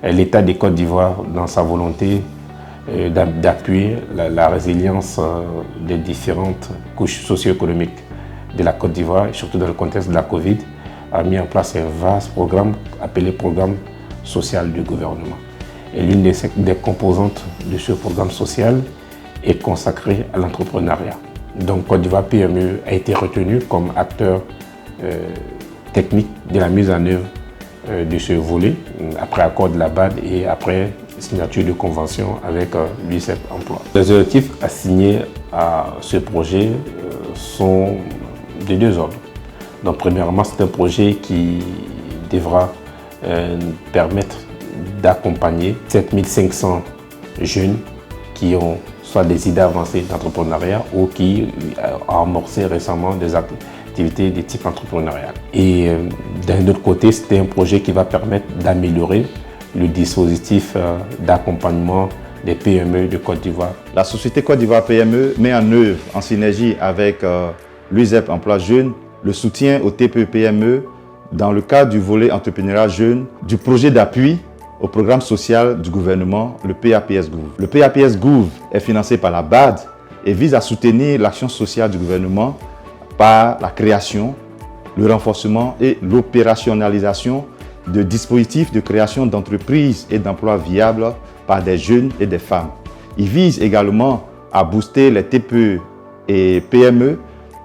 l'État de Côte d'Ivoire dans sa volonté d'appuyer la résilience des différentes couches socio-économiques de la Côte d'Ivoire, et surtout dans le contexte de la Covid, a mis en place un vaste programme appelé Programme social du gouvernement. Et l'une des composantes de ce programme social est consacrée à l'entrepreneuriat. Donc Côte d'Ivoire PME a été retenu comme acteur technique de la mise en œuvre de ce volet, après accord de la BAD et après signature de convention avec l'UICEP Emploi. Les objectifs assignés à ce projet sont de deux ordres. Donc premièrement, c'est un projet qui devra permettre d'accompagner 7500 jeunes qui ont soit des idées avancées d'entrepreneuriat ou qui ont amorcé récemment des activités de type entrepreneurial. Et d'un autre côté, c'est un projet qui va permettre d'améliorer le dispositif d'accompagnement des PME de Côte d'Ivoire. La société Côte d'Ivoire PME met en œuvre, en synergie avec l'UICEP Emploi Jeunes, le soutien aux TPE-PME dans le cadre du volet entrepreneuriat jeune du projet d'appui au programme social du gouvernement, le PAPS-Gouv. Le PAPS-Gouv est financé par la BAD et vise à soutenir l'action sociale du gouvernement par la création, le renforcement et l'opérationnalisation de dispositifs de création d'entreprises et d'emplois viables par des jeunes et des femmes. Il vise également à booster les TPE et PME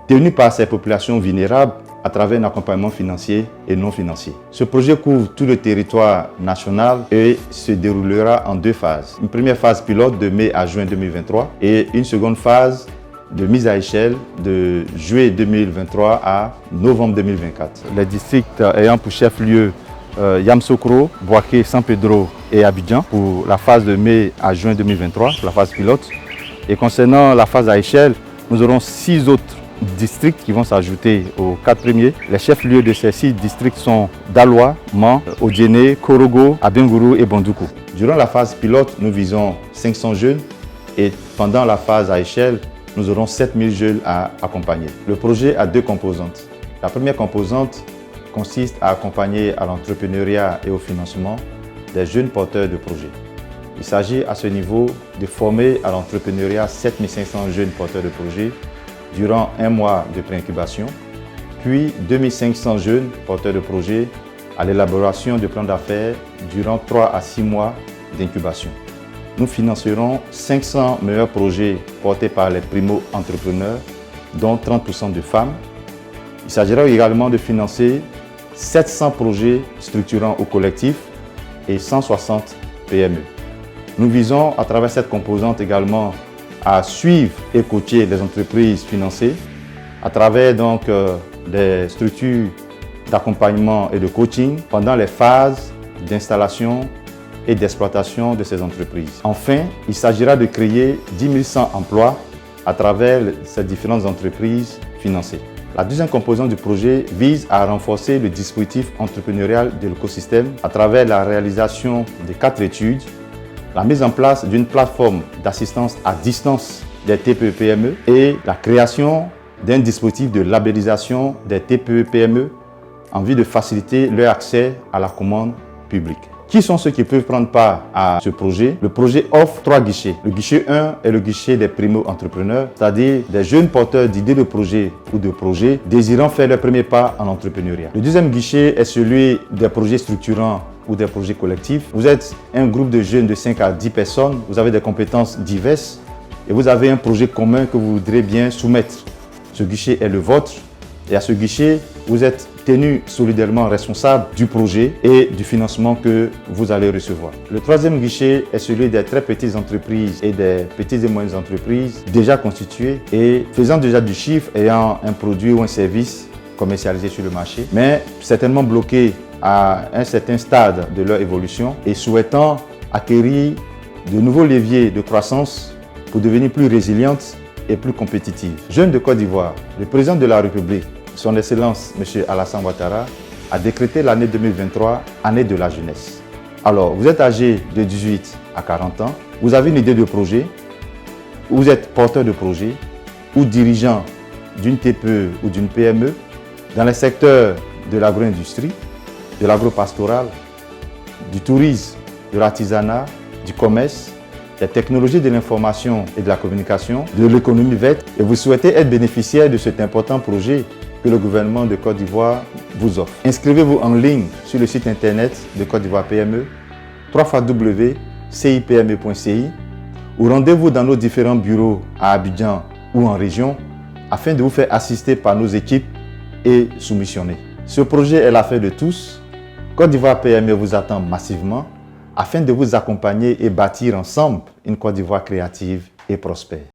tenus par ces populations vulnérables à travers un accompagnement financier et non financier. Ce projet couvre tout le territoire national et se déroulera en deux phases. Une première phase pilote de mai à juin 2023 et une seconde phase de mise à échelle de juillet 2023 à novembre 2024. Les districts ayant pour chef-lieu Yamoussoukro, Bouaké, San Pedro et Abidjan pour la phase de mai à juin 2023, la phase pilote. Et concernant la phase à échelle, nous aurons 6 autres districts qui vont s'ajouter aux 4 premiers. Les chefs-lieux de ces 6 districts sont Daloa, Man, Odjene, Korogo, Abengourou et Bondoukou. Durant la phase pilote, nous visons 500 jeunes et pendant la phase à échelle, nous aurons 7000 jeunes à accompagner. Le projet a 2 composantes. La première composante consiste à accompagner à l'entrepreneuriat et au financement des jeunes porteurs de projets. Il s'agit à ce niveau de former à l'entrepreneuriat 7500 jeunes porteurs de projets durant 1 mois de pré-incubation, puis 2500 jeunes porteurs de projets à l'élaboration de plans d'affaires durant 3 à 6 mois d'incubation. Nous financerons 500 meilleurs projets portés par les primo-entrepreneurs, dont 30% de femmes. Il s'agira également de financer 700 projets structurants ou collectifs et 160 PME. Nous visons à travers cette composante également à suivre et coacher les entreprises financées à travers donc des structures d'accompagnement et de coaching pendant les phases d'installation et d'exploitation de ces entreprises. Enfin, il s'agira de créer 10 100 emplois à travers ces différentes entreprises financées. La deuxième composante du projet vise à renforcer le dispositif entrepreneurial de l'écosystème à travers la réalisation de 4 études, la mise en place d'une plateforme d'assistance à distance des TPE-PME et la création d'un dispositif de labellisation des TPE-PME en vue de faciliter leur accès à la commande publique. Qui sont ceux qui peuvent prendre part à ce projet? Le projet offre 3 guichets. Le guichet 1 est le guichet des primo-entrepreneurs, c'est-à-dire des jeunes porteurs d'idées de projet ou de projets désirant faire leur premier pas en entrepreneuriat. Le deuxième guichet est celui des projets structurants ou des projets collectifs. Vous êtes un groupe de jeunes de 5 à 10 personnes, vous avez des compétences diverses et vous avez un projet commun que vous voudrez bien soumettre. Ce guichet est le vôtre et à ce guichet, vous êtes tenu solidairement responsable du projet et du financement que vous allez recevoir. Le troisième guichet est celui des très petites entreprises et des petites et moyennes entreprises déjà constituées et faisant déjà du chiffre, ayant un produit ou un service commercialisé sur le marché, mais certainement bloqués à un certain stade de leur évolution et souhaitant acquérir de nouveaux leviers de croissance pour devenir plus résilientes et plus compétitives. Jeunes de Côte d'Ivoire, le président de la République, Son Excellence M. Alassane Ouattara, a décrété l'année 2023 année de la jeunesse. Alors, vous êtes âgé de 18 à 40 ans, vous avez une idée de projet, vous êtes porteur de projet ou dirigeant d'une TPE ou d'une PME dans les secteurs de l'agro-industrie, de l'agro-pastoral, du tourisme de l'artisanat, du commerce, des technologies de l'information et de la communication, de l'économie verte et vous souhaitez être bénéficiaire de cet important projet que le gouvernement de Côte d'Ivoire vous offre. Inscrivez-vous en ligne sur le site internet de Côte d'Ivoire PME, www.cipme.ci ou rendez-vous dans nos différents bureaux à Abidjan ou en région afin de vous faire assister par nos équipes et soumissionner. Ce projet est l'affaire de tous. Côte d'Ivoire PME vous attend massivement afin de vous accompagner et bâtir ensemble une Côte d'Ivoire créative et prospère.